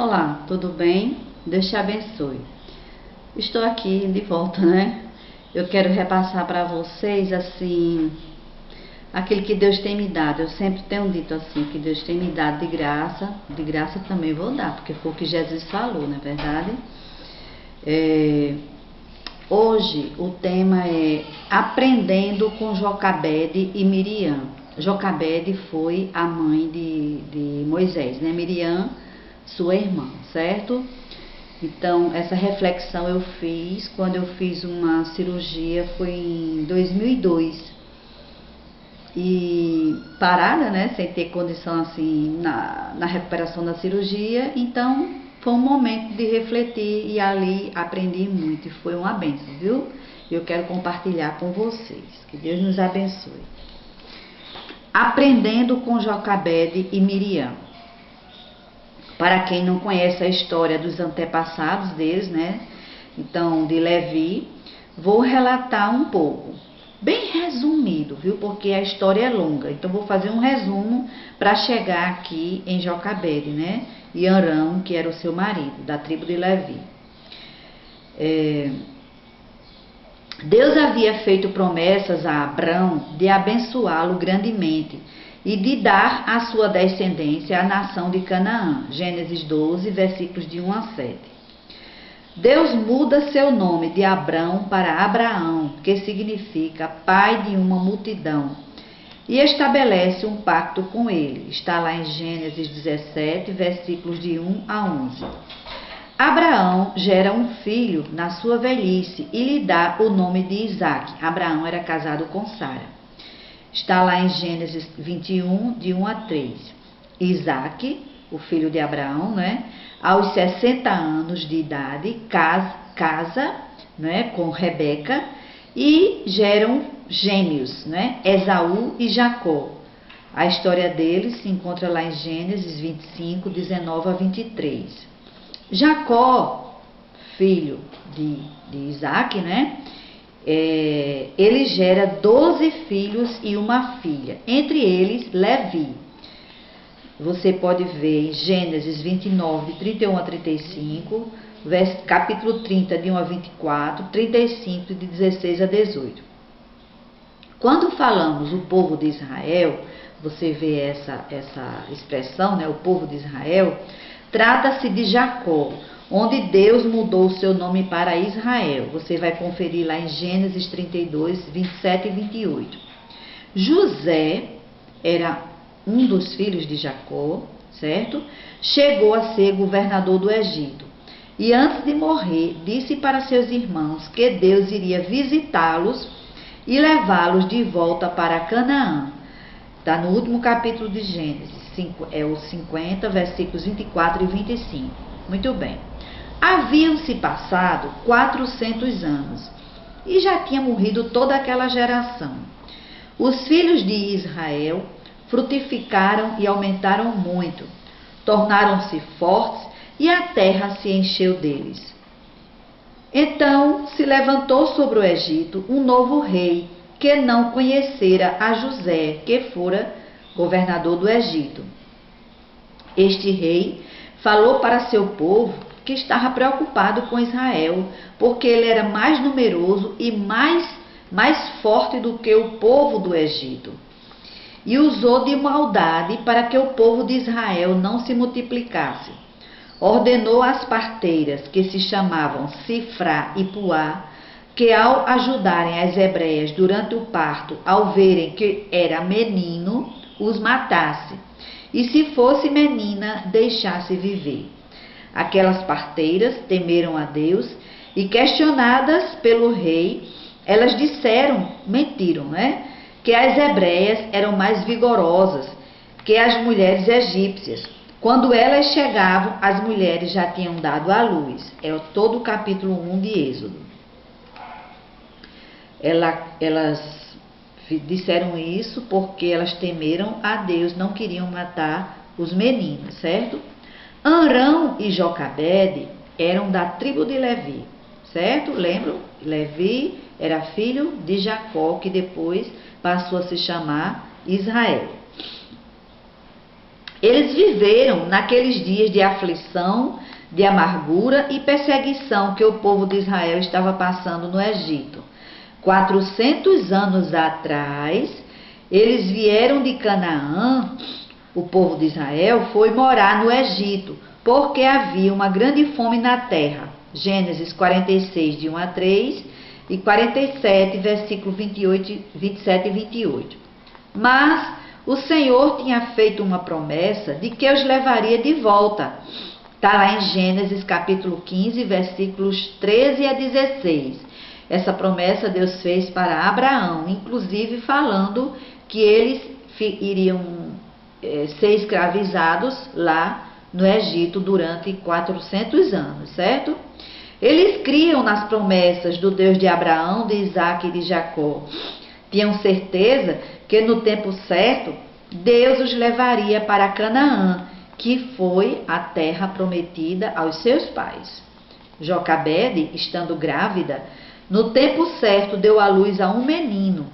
Olá, tudo bem? Deus te abençoe. Estou aqui de volta, né? Eu quero repassar para vocês, assim, aquilo que Deus tem me dado. Eu sempre tenho dito assim, que Deus tem me dado de graça também vou dar, porque foi o que Jesus falou, não é verdade? Hoje o tema é Aprendendo com Jocabede e Miriam. Jocabede foi a mãe de Moisés, né? Miriam, sua irmã, certo? Então, essa reflexão eu fiz quando eu fiz uma cirurgia, foi em 2002. E parada, né, sem ter condição assim na recuperação da cirurgia, então foi um momento de refletir e ali aprendi muito e foi uma bênção, viu? Eu quero compartilhar com vocês. Que Deus nos abençoe. Aprendendo com Jocabede e Miriam. Para quem não conhece a história dos antepassados deles, né? Então, de Levi, vou relatar um pouco. Bem resumido, viu? Porque a história é longa. Então, vou fazer um resumo para chegar aqui em Jocabede, né? E Arão, que era o seu marido, da tribo de Levi. Deus havia feito promessas a Abrão de abençoá-lo grandemente e de dar à sua descendência a nação de Canaã. Gênesis 12, versículos de 1 a 7. Deus muda seu nome de Abrão para Abraão, que significa pai de uma multidão, e estabelece um pacto com ele. Está lá em Gênesis 17, versículos de 1 a 11. Abraão gera um filho na sua velhice e lhe dá o nome de Isaque. Abraão era casado com Sara. Está lá em Gênesis 21, de 1 a 3. Isaque, o filho de Abraão, né, aos 60 anos de idade, casa né, com Rebeca e geram gêmeos, né, Esaú e Jacó. A história deles se encontra lá em Gênesis 25, 19 a 23. Jacó, filho de Isaque, né? Ele gera 12 filhos e uma filha, entre eles Levi. Você pode ver em Gênesis 29, 31 a 35, capítulo 30, de 1 a 24, 35, de 16 a 18. Quando falamos o povo de Israel, você vê essa expressão, né? O povo de Israel, trata-se de Jacó, onde Deus mudou o seu nome para Israel. Você vai conferir lá em Gênesis 32, 27 e 28. José era um dos filhos de Jacó, certo? Chegou a ser governador do Egito. E antes de morrer, disse para seus irmãos que Deus iria visitá-los e levá-los de volta para Canaã. Está no último capítulo de Gênesis, é o 50, versículos 24 e 25. Muito bem. Haviam-se passado 400 anos e já tinha morrido toda aquela geração. Os filhos de Israel frutificaram e aumentaram muito, tornaram-se fortes e a terra se encheu deles. Então se levantou sobre o Egito um novo rei que não conhecera a José, que fora governador do Egito. Este rei falou para seu povo que estava preocupado com Israel, porque ele era mais numeroso e mais forte do que o povo do Egito. E usou de maldade para que o povo de Israel não se multiplicasse. Ordenou às parteiras, que se chamavam Sifrá e Puá, que ao ajudarem as hebreias durante o parto, ao verem que era menino, os matasse, e se fosse menina, deixasse viver. Aquelas parteiras temeram a Deus e, questionadas pelo rei, elas mentiram, né? Que as hebreias eram mais vigorosas que as mulheres egípcias. Quando elas chegavam, as mulheres já tinham dado à luz. É todo o capítulo 1 de Êxodo. Elas disseram isso porque elas temeram a Deus, não queriam matar os meninos, certo? Arão e Jocabede eram da tribo de Levi, certo? Lembram? Levi era filho de Jacó, que depois passou a se chamar Israel. Eles viveram naqueles dias de aflição, de amargura e perseguição que o povo de Israel estava passando no Egito. 400 anos atrás, eles vieram de Canaã, o povo de Israel foi morar no Egito, porque havia uma grande fome na terra. Gênesis 46, de 1 a 3 e 47, versículos 27 e 28. Mas o Senhor tinha feito uma promessa de que os levaria de volta. Está lá em Gênesis capítulo 15, versículos 13 a 16. Essa promessa Deus fez para Abraão, inclusive falando que eles iriam ser escravizados lá no Egito durante 400 anos, certo? Eles criam nas promessas do Deus de Abraão, de Isaac e de Jacó. Tinham certeza que no tempo certo, Deus os levaria para Canaã, que foi a terra prometida aos seus pais. Jocabede, estando grávida, no tempo certo deu à luz a um menino,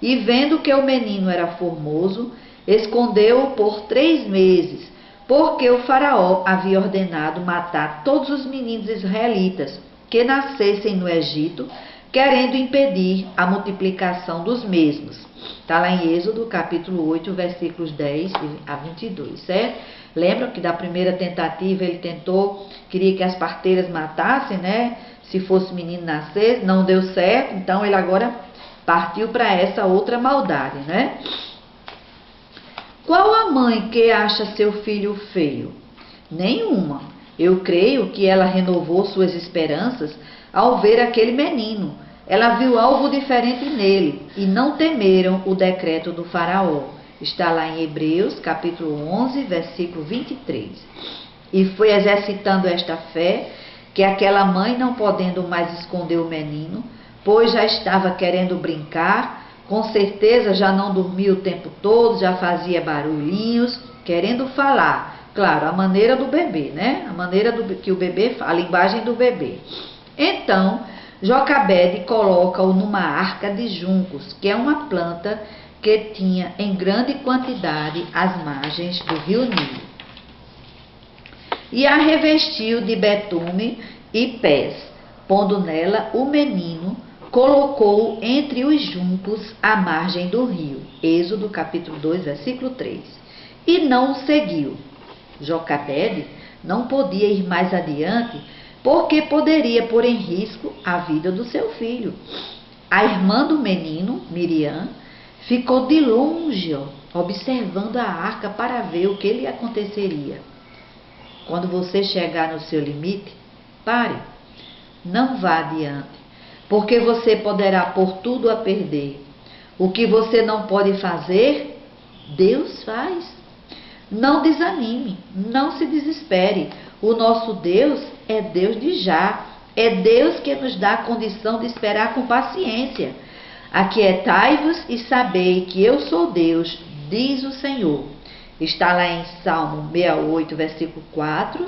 e vendo que o menino era formoso, escondeu-o por 3 meses, porque o faraó havia ordenado matar todos os meninos israelitas que nascessem no Egito, querendo impedir a multiplicação dos mesmos. Está lá em Êxodo, capítulo 8, versículos 10 a 22, certo? Lembram que da primeira tentativa ele queria que as parteiras matassem, né? Se fosse menino nascer, não deu certo, então ele agora partiu para essa outra maldade, né? Qual a mãe que acha seu filho feio? Nenhuma. Eu creio que ela renovou suas esperanças ao ver aquele menino. Ela viu algo diferente nele e não temeram o decreto do faraó. Está lá em Hebreus, capítulo 11, versículo 23. E foi exercitando esta fé que aquela mãe, não podendo mais esconder o menino, pois já estava querendo brincar, com certeza já não dormia o tempo todo, já fazia barulhinhos, querendo falar. Claro, a maneira do bebê, né? A maneira que o bebê fala, a linguagem do bebê. Então, Jocabede coloca-o numa arca de juncos, que é uma planta que tinha em grande quantidade às margens do rio Nilo. E a revestiu de betume e pés, pondo nela o menino, colocou-o entre os juncos à margem do rio. Êxodo capítulo 2, versículo 3. E não o seguiu. Jocabede não podia ir mais adiante, porque poderia pôr em risco a vida do seu filho. A irmã do menino, Miriam, ficou de longe, observando a arca para ver o que lhe aconteceria. Quando você chegar no seu limite, pare, não vá adiante, porque você poderá pôr tudo a perder. O que você não pode fazer, Deus faz. Não desanime, não se desespere. O nosso Deus é Deus de já. É Deus que nos dá a condição de esperar com paciência. Aquietai-vos e sabei que eu sou Deus, diz o Senhor. Está lá em Salmo 68, versículo 4,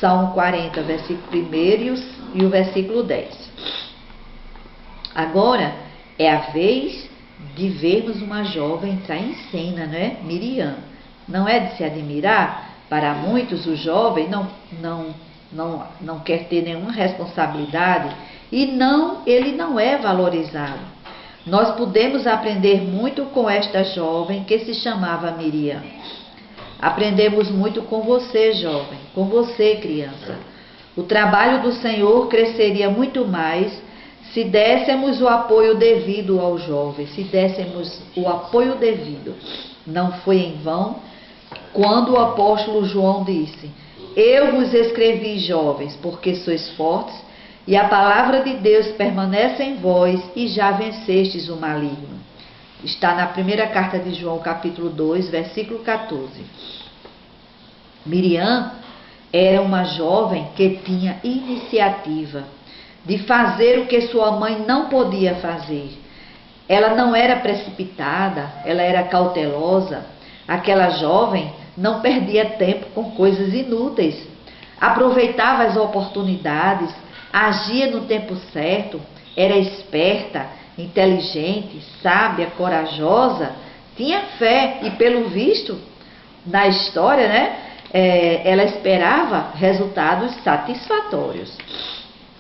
Salmo 40, versículo 1 e o versículo 10. Agora é a vez de vermos uma jovem entrar em cena, né? Miriam. Não é de se admirar? Para muitos, o jovem não quer ter nenhuma responsabilidade e ele não é valorizado. Nós podemos aprender muito com esta jovem que se chamava Miriam. Aprendemos muito com você, jovem, com você, criança. O trabalho do Senhor cresceria muito mais se dessemos o apoio devido ao jovem, se dessemos o apoio devido. Não foi em vão quando o apóstolo João disse: eu vos escrevi, jovens, porque sois fortes, e a palavra de Deus permanece em vós, e já vencestes o maligno. Está na primeira carta de João, capítulo 2, versículo 14. Miriam era uma jovem que tinha iniciativa de fazer o que sua mãe não podia fazer. Ela não era precipitada, ela era cautelosa. Aquela jovem não perdia tempo com coisas inúteis. Aproveitava as oportunidades, agia no tempo certo, era esperta, inteligente, sábia, corajosa, tinha fé e, pelo visto, na história, né? Ela esperava resultados satisfatórios.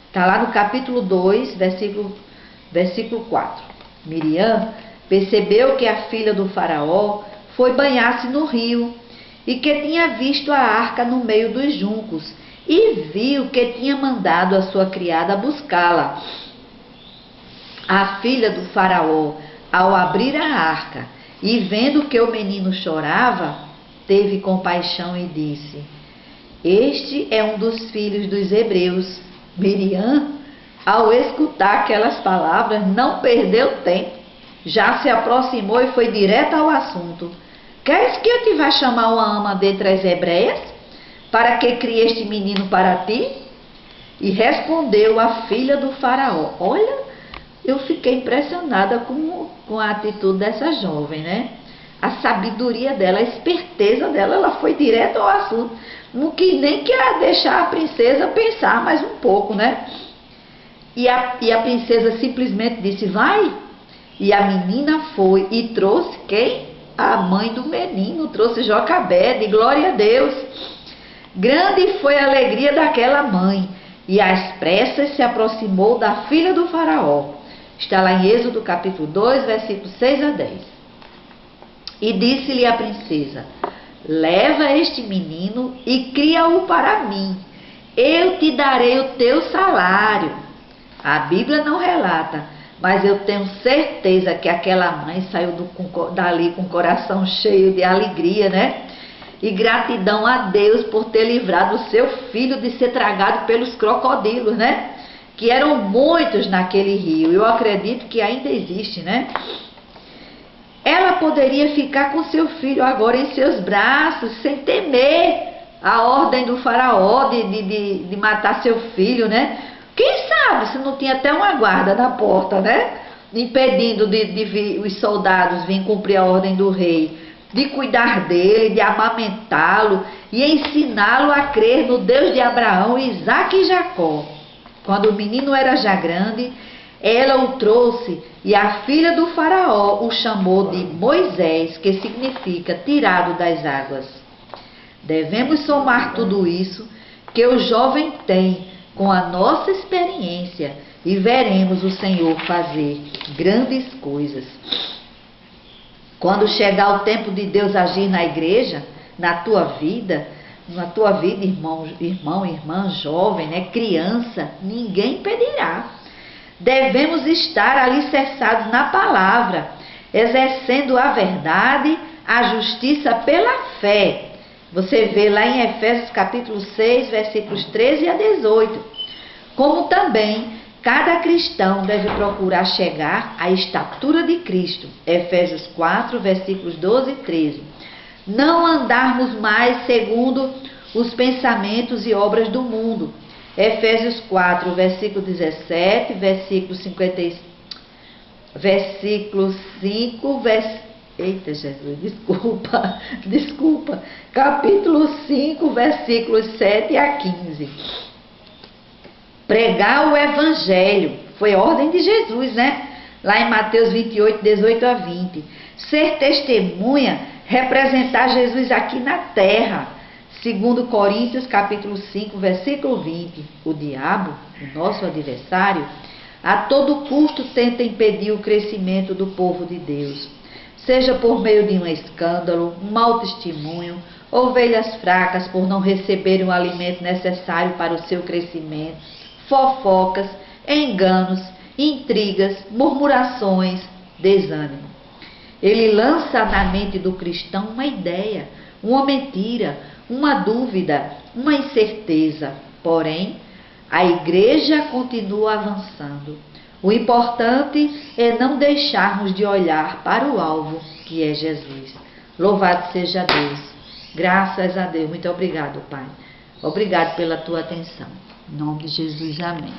Está lá no capítulo 2, versículo 4. Miriam percebeu que a filha do faraó foi banhar-se no rio e que tinha visto a arca no meio dos juncos e viu que tinha mandado a sua criada buscá-la. A filha do faraó, ao abrir a arca e vendo que o menino chorava, teve compaixão e disse: este é um dos filhos dos hebreus. Miriam, ao escutar aquelas palavras, não perdeu tempo, já se aproximou e foi direto ao assunto. Queres que eu te vá chamar uma ama dentre as hebreias, para que crie este menino para ti? E respondeu a filha do faraó. Olha, eu fiquei impressionada com a atitude dessa jovem, né? A sabedoria dela, a esperteza dela, ela foi direto ao assunto. Não quis nem que deixar a princesa pensar mais um pouco, né? E a princesa simplesmente disse, vai. E a menina foi e trouxe quem? A mãe do menino, trouxe Jocabede, glória a Deus. Grande foi a alegria daquela mãe, e às pressas se aproximou da filha do faraó. Está lá em Êxodo capítulo 2, versículos 6 a 10. E disse-lhe a princesa, leva este menino e cria-o para mim. Eu te darei o teu salário. A Bíblia não relata, mas eu tenho certeza que aquela mãe saiu dali com o coração cheio de alegria, né? E gratidão a Deus por ter livrado o seu filho de ser tragado pelos crocodilos, né? Que eram muitos naquele rio. Eu acredito que ainda existe, né? Ela poderia ficar com seu filho agora em seus braços, sem temer a ordem do faraó de matar seu filho, né? Quem sabe se não tinha até uma guarda na porta, né? Impedindo os soldados virem cumprir a ordem do rei, de cuidar dele, de amamentá-lo e ensiná-lo a crer no Deus de Abraão, Isaque e Jacó. Quando o menino era já grande, ela o trouxe e a filha do faraó o chamou de Moisés, que significa tirado das águas. Devemos somar tudo isso que o jovem tem com a nossa experiência e veremos o Senhor fazer grandes coisas. Quando chegar o tempo de Deus agir na igreja, na tua vida, irmão, irmã, jovem, né, criança, ninguém impedirá. Devemos estar alicerçados na palavra, exercendo a verdade, a justiça pela fé. Você vê lá em Efésios capítulo 6, versículos 13 a 18. Como também cada cristão deve procurar chegar à estatura de Cristo. Efésios 4, versículos 12 e 13. Não andarmos mais segundo os pensamentos e obras do mundo. Efésios 4, versículo 17, versículo 50, versículo 5, Eita Jesus, desculpa. Capítulo 5, versículos 7 a 15. Pregar o evangelho, foi ordem de Jesus, né? Lá em Mateus 28, 18 a 20. Ser testemunha, representar Jesus aqui na terra. Segundo Coríntios, capítulo 5, versículo 20. O diabo, o nosso adversário, a todo custo tenta impedir o crescimento do povo de Deus. Seja por meio de um escândalo, um mau testemunho, ovelhas fracas por não receberem o alimento necessário para o seu crescimento, fofocas, enganos, intrigas, murmurações, desânimo. Ele lança na mente do cristão uma ideia, uma mentira, uma dúvida, uma incerteza. Porém, a igreja continua avançando. O importante é não deixarmos de olhar para o alvo, que é Jesus. Louvado seja Deus. Graças a Deus. Muito obrigado, Pai. Obrigado pela tua atenção. Em nome de Jesus, amém.